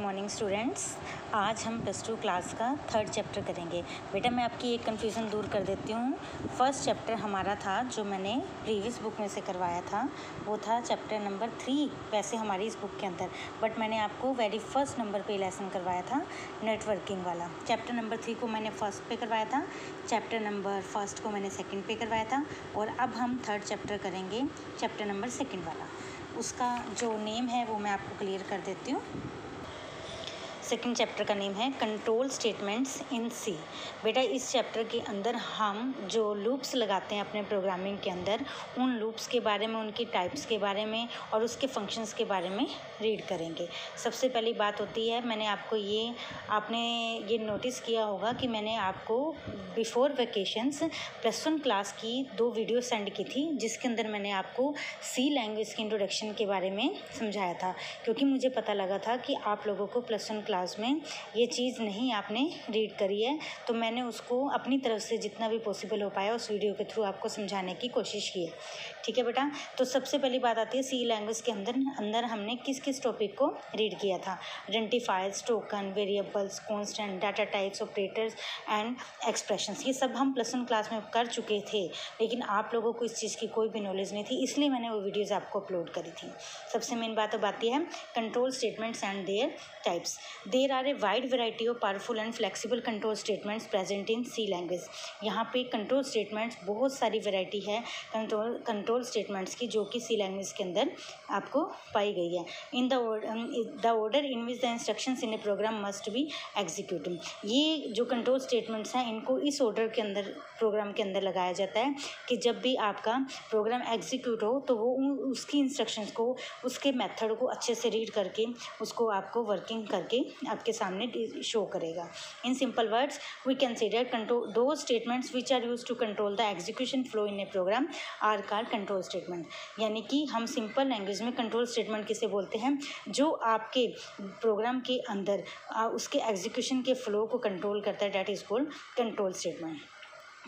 Morning students. आज हम +2 class का 3rd चैप्टर करेंगे। बेटा मैं आपकी एक कन्फ्यूज़न दूर कर देती हूँ। फर्स्ट चैप्टर हमारा था जो मैंने प्रीवियस बुक में से करवाया था, वो था चैप्टर नंबर 3 वैसे हमारी इस बुक के अंदर, बट मैंने आपको वेरी फर्स्ट नंबर पे लेसन करवाया था नेटवर्किंग वाला। चैप्टर नंबर 3 को मैंने फर्स्ट पे करवाया था, चैप्टर नंबर फर्स्ट को मैंने सेकेंड पे करवाया था, और अब हम 3rd चैप्टर करेंगे, चैप्टर नंबर 2 वाला। उसका जो नेम है वो मैं आपको क्लियर कर देती हूँ। सेकेंड चैप्टर का नेम है कंट्रोल स्टेटमेंट्स इन सी। बेटा इस चैप्टर के अंदर हम जो लूप्स लगाते हैं अपने प्रोग्रामिंग के अंदर, उन लूप्स के बारे में, उनकी टाइप्स के बारे में और उसके फंक्शंस के बारे में रीड करेंगे। सबसे पहली बात होती है, आपने ये नोटिस किया होगा कि मैंने आपको बिफोर वेकेशंस +1 क्लास की 2 वीडियो सेंड की थी, जिसके अंदर मैंने आपको सी लैंग्वेज की इंट्रोडक्शन के बारे में समझाया था, क्योंकि मुझे पता लगा था कि आप लोगों को +1 क्लास में ये चीज़ नहीं आपने रीड करी है, तो मैंने उसको अपनी तरफ से जितना भी पॉसिबल हो पाया उस वीडियो के थ्रू आपको समझाने की कोशिश की है। ठीक है बेटा, तो सबसे पहली बात आती है सी लैंग्वेज के अंदर हमने किस किस टॉपिक को रीड किया था। Identifiers, token, variables, constant, data types, operators and expressions, ये सब हम +1 क्लास में कर चुके थे, लेकिन आप लोगों को इस चीज़ की कोई भी नॉलेज नहीं थी, इसलिए मैंने वो वीडियोज़ आपको अपलोड करी थी। सबसे मेन बात अब आती है control statements and their types. There are a wide variety of powerful and flexible control statements present in C language. यहाँ पे कंट्रोल स्टेटमेंट्स बहुत सारी वेराइटी है कंट्रोल स्टेटमेंट्स की, जो कि सी लैंग्वेज के अंदर आपको पाई गई है। In the order in which the instructions in a program must be executive. ये जो कंट्रोल स्टेटमेंट्स हैं, इनको इस ऑर्डर के अंदर प्रोग्राम के अंदर लगाया जाता है कि जब भी आपका प्रोग्राम एग्जीक्यूट हो तो वो उसकी इंस्ट्रक्शंस को, उसके मेथड को अच्छे से रीड करके उसको आपको वर्किंग करके आपके सामने शो करेगा। In simple words we consider control दो statements which are use to control the execution flow in a program are called control statement. यानी कि हम सिंपल लैंग्वेज में कंट्रोल स्टेटमेंट किसे बोलते हैं, जो आपके प्रोग्राम के अंदर उसके एग्जीक्यूशन के फ्लो को कंट्रोल करता है, that is called control statement.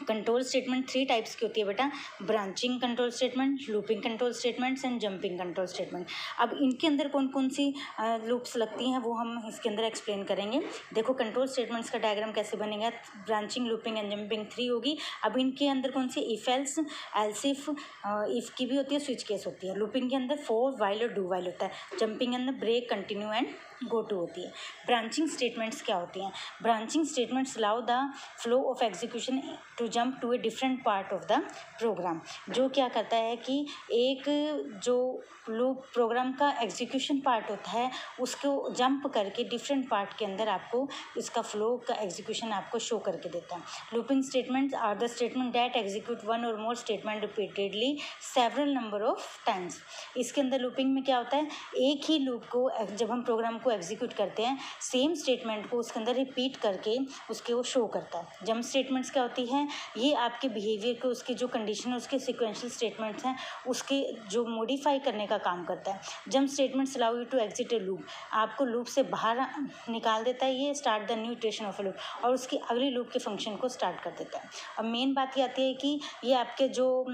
Control statement 3 types की होती है बेटा, branching control statement, looping control statements and jumping control statement. अब इनके अंदर कौन कौन सी लूप्स लगती हैं वो हम इसके अंदर एक्सप्लेन करेंगे। देखो कंट्रोल स्टेटमेंट्स का डायग्राम कैसे बनेगा, ब्रांचिंग, लूपिंग एंड जंपिंग 3 होगी। अब इनके अंदर कौन सी, इफ एल्स, एल्स इफ की भी होती है, स्विच केस होती है। लूपिंग के अंदर फॉर, वाइल और डू वाइल होता है। जंपिंग के अंदर break, continue and go to होती है। ब्रांचिंग स्टेटमेंट्स क्या होती हैं, branching statements allow the flow of execution to jump to a different part of the program. जो क्या करता है कि एक जो लूप प्रोग्राम का एग्जीक्यूशन पार्ट होता है उसको जंप करके डिफरेंट पार्ट के अंदर आपको इसका फ्लो का एग्जीक्यूशन आपको शो करके देता है। Looping statements are the statement that execute one or more statement repeatedly several number of times. इसके अंदर लूपिंग में क्या होता है, एक ही लूप को जब हम प्रोग्राम को एग्जीक्यूट करते हैं, सेम स्टेटमेंट को उसके अंदर रिपीट करके उसके वो शो करता है। जंप स्टेटमेंट्स क्या होती है, ये आपके बिहेवियर को, उसकी जो कंडीशन है, उसके सिक्वेंशियल स्टेटमेंट्स हैं, उसके जो मॉडिफाई करने का काम करता है। Jump statements allow you to exit a loop, आपको लूप से बाहर निकाल देता है, ये start the new iteration of a loop, और उसकी अगली लूप के फंक्शन को स्टार्ट कर देता है। अब मेन बात ये आती है कि ये आपके जो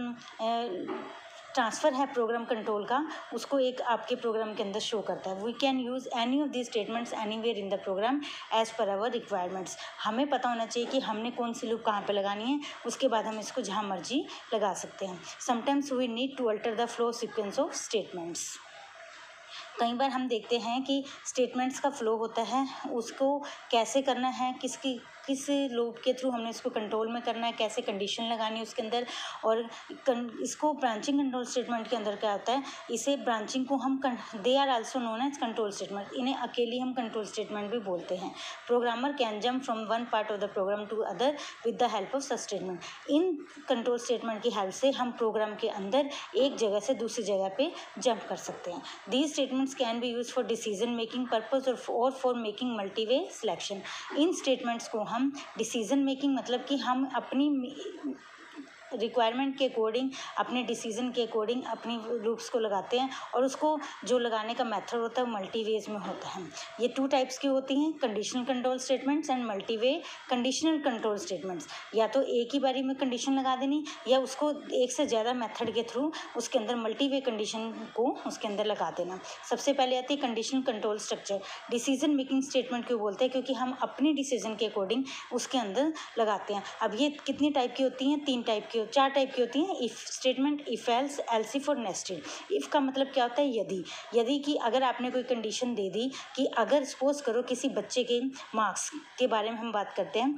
ट्रांसफ़र है प्रोग्राम कंट्रोल का, उसको एक आपके प्रोग्राम के अंदर शो करता है। We can use any of this statements anywhere in the program as per our requirements. हमें पता होना चाहिए कि हमने कौन सी लूप कहाँ पे लगानी है, उसके बाद हम इसको जहाँ मर्जी लगा सकते हैं। Sometimes we need to alter the flow sequence of statements. कई बार हम देखते हैं कि स्टेटमेंट्स का फ्लो होता है, उसको कैसे करना है, किस लूप के थ्रू हमने इसको कंट्रोल में करना है, कैसे कंडीशन लगानी है उसके अंदर। और इसको ब्रांचिंग कंट्रोल स्टेटमेंट के अंदर क्या होता है, इसे ब्रांचिंग को हम दे are also known as control statement, इन्हें अकेली हम कंट्रोल स्टेटमेंट भी बोलते हैं। Programmer can jump from one part of the program to other with the help of such statement. इन कंट्रोल स्टेटमेंट की हेल्प से हम प्रोग्राम के अंदर एक जगह से दूसरी जगह पे जंप कर सकते हैं। These statements can be use for decision making purpose और फॉर मेकिंग मल्टीवे सिलेक्शन। इन स्टेटमेंट्स को हम डिसीजन मेकिंग, मतलब कि हम अपनी रिक्वायरमेंट के अकॉर्डिंग, अपने डिसीजन के अकॉर्डिंग अपनी लूप्स को लगाते हैं, और उसको जो लगाने का मेथड होता है मल्टी वेज में होता है। ये 2 टाइप्स की होती हैं, conditional control statements and multi way conditional control statements. या तो एक ही बारी में कंडीशन लगा देनी, या उसको एक से ज़्यादा मेथड के थ्रू उसके अंदर मल्टी वे कंडीशन को उसके अंदर लगा देना। सबसे पहले आती है conditional control structure. Decision making statement क्यों बोलते हैं? क्योंकि हम अपनी डिसीजन के अकॉर्डिंग उसके अंदर लगाते हैं। अब ये कितनी टाइप की होती हैं? 4 टाइप की होती हैं। If statement, if else, else if और नेस्टेड। इफ़ का मतलब क्या होता है? यदि कि अगर आपने कोई कंडीशन दे दी कि अगर सपोज करो किसी बच्चे के मार्क्स के बारे में हम बात करते हैं,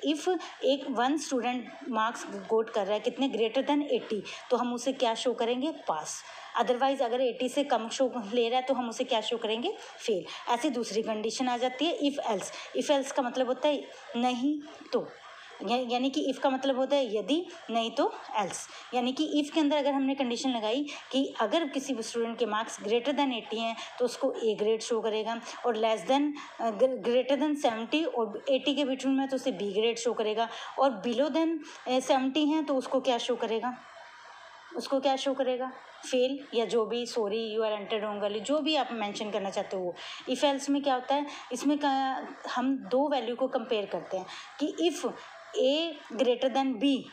इफ़ एक 1 स्टूडेंट मार्क्स गोट कर रहा है कितने, ग्रेटर देन 80, तो हम उसे क्या शो करेंगे? पास। अदरवाइज अगर 80 से कम शो ले रहा है तो हम उसे क्या शो करेंगे? फेल। ऐसी दूसरी कंडीशन आ जाती है इफ़ एल्स। इफ़ एल्स का मतलब होता है नहीं तो, यानी कि इफ़ का मतलब होता है यदि, नहीं तो एल्स। यानी कि इफ़ के अंदर अगर हमने कंडीशन लगाई कि अगर किसी स्टूडेंट के मार्क्स ग्रेटर देन 80 हैं तो उसको ए ग्रेड शो करेगा, और लेस देन ग्रेटर देन 70 और 80 के बिटवीन में तो उसे बी ग्रेड शो करेगा, और बिलो देन 70 हैं तो उसको क्या शो करेगा? उसको क्या शो करेगा? फेल, या जो भी, sorry, you are entered wrong वाली, जो भी आप मेंशन करना चाहते हो वो। इफ़ एल्स में क्या होता है? इसमें हम 2 वैल्यू को कंपेयर करते हैं कि if A greater than B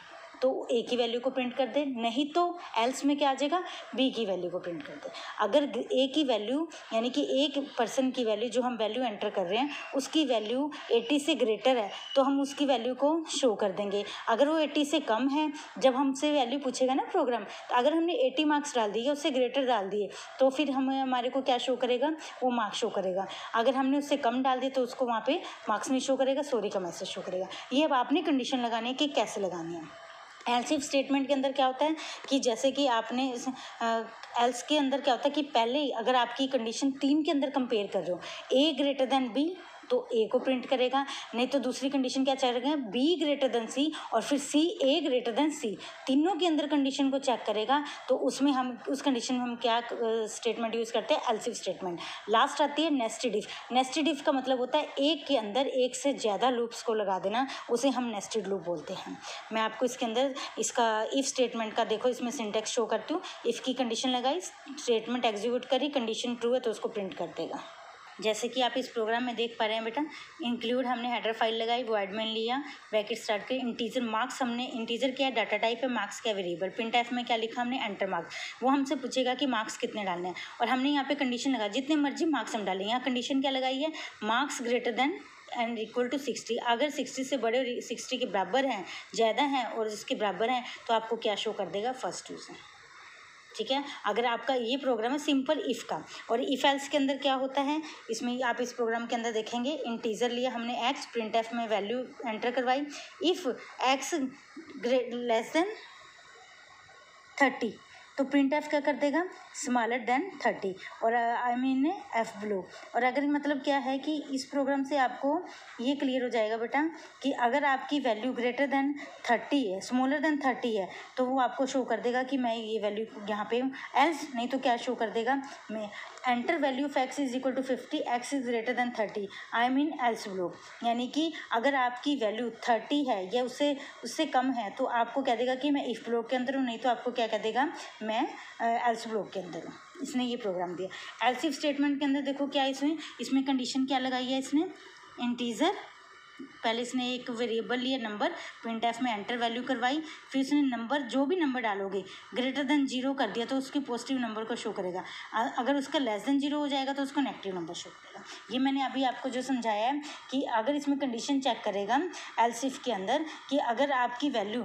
तो ए की वैल्यू को प्रिंट कर दे, नहीं तो एल्स में क्या आ जाएगा? बी की वैल्यू को प्रिंट कर दे। अगर ए की वैल्यू, यानी कि एक पर्सन की वैल्यू जो हम वैल्यू एंटर कर रहे हैं उसकी वैल्यू 80 से ग्रेटर है तो हम उसकी वैल्यू को शो कर देंगे। अगर वो 80 से कम है, जब हमसे वैल्यू पूछेगा ना प्रोग्राम, तो अगर हमने 80 मार्क्स डाल दिए, उससे ग्रेटर डाल दिए, तो फिर हमारे को क्या शो करेगा? वो मार्क्स शो करेगा। अगर हमने उससे कम डाल दिए तो उसको वहाँ पे मार्क्स नहीं शो करेगा, सॉरी का मैसेज शो करेगा। ये अब आपने कंडीशन लगानी है कि कैसे लगानी है। एल्स इफ स्टेटमेंट के अंदर क्या होता है कि जैसे कि आपने एल्स के अंदर क्या होता है कि पहले अगर आपकी कंडीशन 3 के अंदर कंपेयर कर रहे हो, ए ग्रेटर देन बी तो ए को प्रिंट करेगा, नहीं तो दूसरी कंडीशन क्या चल रही है? बी ग्रेटर देन सी, और फिर सी ए ग्रेटर देन सी। तीनों के अंदर कंडीशन को चेक करेगा, तो उसमें हम उस कंडीशन में हम क्या स्टेटमेंट यूज़ करते हैं? Else if statement. लास्ट आती है नेस्टेड इफ। नेस्टेड इफ का मतलब होता है एक के अंदर एक से ज़्यादा लूप्स को लगा देना, उसे हम नेस्टेड लूप बोलते हैं। मैं आपको इसके अंदर इसका इफ स्टेटमेंट का देखो, इसमें सिंटेक्स शो करती हूँ। इफ़ की कंडीशन लगाई, स्टेटमेंट एग्जीक्यूट करी, कंडीशन ट्रू है तो उसको प्रिंट कर देगा। जैसे कि आप इस प्रोग्राम में देख पा रहे हैं बेटा, इंक्लूड हमने हेडर फाइल लगाई, वो एडमिन लिया, ब्रैकेट स्टार्ट करी, इंटीजर मार्क्स हमने, इंटीजर क्या है? डाटा टाइप है, मार्क्स क्या वेरिएबल। प्रिंटफ में क्या लिखा हमने? Enter marks. वो हमसे पूछेगा कि मार्क्स कितने डालने हैं, और हमने यहाँ पे कंडीशन लगा जितने मर्जी मार्क्स हम डालें। यहाँ कंडीशन क्या लगाई है? Marks greater than and equal to 60। अगर 60 से बड़े और 60 के बराबर हैं, ज़्यादा हैं और इसके बराबर हैं, तो आपको क्या शो कर देगा? First use. ठीक है। अगर आपका ये प्रोग्राम है सिंपल इफ़ का। और इफ़ एल्स के अंदर क्या होता है, इसमें आप इस प्रोग्राम के अंदर देखेंगे, इंटीजर लिया हमने एक्स, प्रिंट एफ में वैल्यू एंटर करवाई, इफ़ एक्स लेस देन 30 तो प्रिंट एफ क्या कर देगा? स्मॉलर देन 30, और आई मीन एफ ब्लो। और अगर मतलब क्या है कि इस प्रोग्राम से आपको ये क्लियर हो जाएगा बेटा कि अगर आपकी वैल्यू ग्रेटर देन 30 है, स्मॉलर देन 30 है, तो वो आपको शो कर देगा कि मैं ये वैल्यू यहाँ पे हूँ। एल्स नहीं तो क्या शो कर देगा? मैं enter value of X is equal to 50, X is greater than 30, I mean else below. यानी कि अगर आपकी वैल्यू 30 है या उससे कम है तो आपको कह देगा कि मैं इफ ब्लॉक के अंदर हूँ, नहीं तो आपको क्या कह देगा? मैं एल्स ब्लॉक के अंदर हूँ। इसने ये प्रोग्राम दिया। एल्स इफ स्टेटमेंट के अंदर देखो क्या इसमें कंडीशन क्या लगाई है? इसने इंटीजर, पहले इसने एक वेरिएबल लिया नंबर, प्रिंट एफ में एंटर वैल्यू करवाई, फिर इसने नंबर, जो भी नंबर डालोगे ग्रेटर देन 0 कर दिया तो उसके पॉजिटिव नंबर को शो करेगा, अगर उसका लेस देन 0 हो जाएगा तो उसको नेगेटिव नंबर शो करेगा। ये मैंने अभी आपको जो समझाया है कि अगर इसमें कंडीशन चेक करेगा एल्स इफ के अंदर कि अगर आपकी वैल्यू,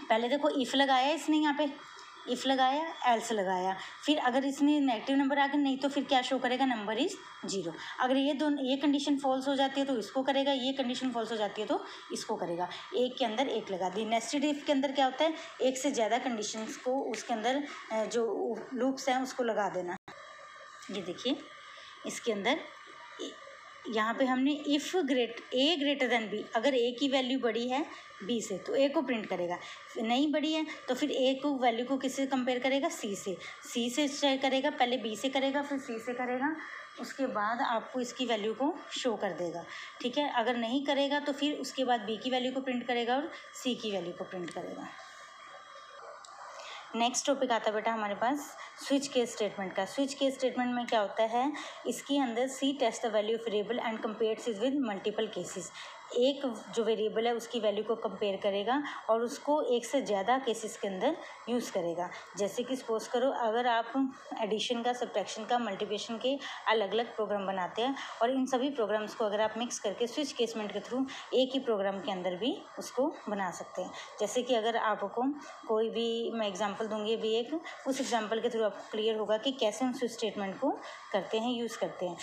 पहले देखो इफ़ लगाया इसने, यहाँ पे इफ़ लगाया, एल्स लगाया, फिर अगर इसने नेगेटिव नंबर आ गया, नहीं तो फिर क्या शो करेगा? Number is 0। अगर ये कंडीशन फॉल्स हो जाती है तो इसको करेगा, ये कंडीशन फॉल्स हो जाती है तो इसको करेगा। एक के अंदर एक लगा दी। नेस्टेड इफ के अंदर क्या होता है? एक से ज़्यादा कंडीशंस को उसके अंदर जो लूप्स हैं उसको लगा देना। ये देखिए इसके अंदर यहाँ पे हमने if A greater than B, अगर ए की वैल्यू बड़ी है बी से तो ए को प्रिंट करेगा, नहीं बड़ी है तो फिर ए को वैल्यू को किससे कंपेयर करेगा? सी से चेक करेगा, पहले बी से करेगा फिर सी से करेगा, उसके बाद आपको इसकी वैल्यू को शो कर देगा। ठीक है, अगर नहीं करेगा तो फिर उसके बाद बी की वैल्यू को प्रिंट करेगा और सी की वैल्यू को प्रिंट करेगा। नेक्स्ट टॉपिक आता है बेटा हमारे पास स्विच केस स्टेटमेंट का। स्विच केस स्टेटमेंट में क्या होता है, इसके अंदर C test the value of variable and compares it with multiple cases. एक जो वेरिएबल है उसकी वैल्यू को कंपेयर करेगा और उसको एक से ज़्यादा केसेस के अंदर यूज़ करेगा। जैसे कि सपोज करो, अगर आप एडिशन का, सब्ट्रैक्शन का, मल्टीप्लिकेशन के अलग अलग प्रोग्राम बनाते हैं और इन सभी प्रोग्राम्स को अगर आप मिक्स करके स्विच केसमेंट के थ्रू एक ही प्रोग्राम के अंदर भी उसको बना सकते हैं। जैसे कि अगर आपको कोई भी मैं एग्जांपल दूंगी भी एक, उस एग्जांपल के थ्रू आपको क्लियर होगा कि कैसे हम स्विच स्टेटमेंट को करते हैं, यूज़ करते हैं।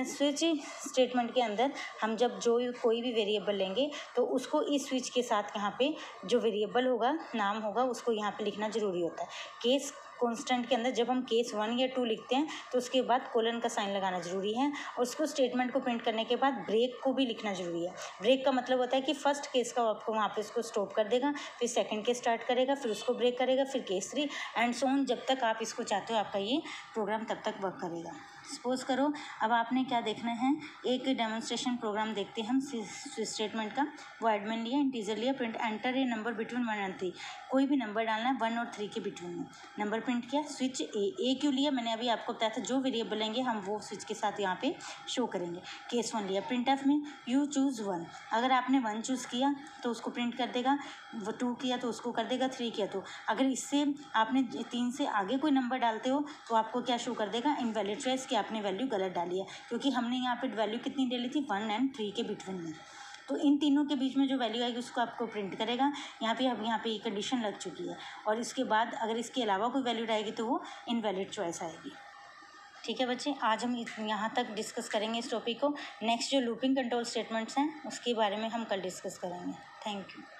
स्विच स्टेटमेंट के अंदर हम जब कोई भी वेरिएबल लेंगे तो उसको इस स्विच के साथ यहाँ पे जो वेरिएबल होगा, नाम होगा, उसको यहाँ पे लिखना ज़रूरी होता है। केस कॉन्स्टेंट के अंदर जब हम केस 1 या 2 लिखते हैं तो उसके बाद कोलन का साइन लगाना ज़रूरी है और उसको स्टेटमेंट को प्रिंट करने के बाद ब्रेक को भी लिखना ज़रूरी है। ब्रेक का मतलब होता है कि फर्स्ट केस का आपको वहाँ पे उसको स्टॉप कर देगा, फिर सेकंड केस स्टार्ट करेगा, फिर उसको ब्रेक करेगा, फिर केस 3 एंड सो ऑन। जब तक आप इसको चाहते हो आपका ये प्रोग्राम तब तक वर्क करेगा। सपोज करो अब आपने क्या देखना है, एक डेमोन्स्ट्रेशन प्रोग्राम देखते हैं हम स्विच स्टेटमेंट का। वो एडमिन लिया, इंटीजर लिया, print enter a number between 1 and 3। कोई भी नंबर डालना है 1 और 3 के बिटवीन में। नंबर प्रिंट किया, स्विच ए क्यों लिया, मैंने अभी आपको बताया था जो वेरिएबल लेंगे हम वो स्विच के साथ यहाँ पे शो करेंगे। केस 1 लिया, प्रिंट एफ में यू चूज़ 1। अगर आपने 1 चूज़ किया तो उसको प्रिंट कर देगा, 2 किया तो उसको कर देगा, 3 किया तो। अगर इससे आपने 3 से आगे कोई नंबर डालते हो तो आपको क्या शो कर देगा, इनवैलिड चॉइस, कि आपने वैल्यू गलत डाली है, क्योंकि हमने यहाँ पे वैल्यू कितनी डाली थी, 1 and 3 के बिटवीन में। तो इन तीनों के बीच में जो वैल्यू आएगी उसको आपको प्रिंट करेगा। यहाँ पे अब यहाँ पे ये कंडीशन लग चुकी है और इसके बाद अगर इसके अलावा कोई वैल्यू आएगी तो वो इनवैलिड चॉइस आएगी। ठीक है बच्चे, आज हम यहाँ तक डिस्कस करेंगे इस टॉपिक को। नेक्स्ट जो लूपिंग कंट्रोल स्टेटमेंट्स हैं उसके बारे में हम कल डिस्कस करेंगे। Thank you.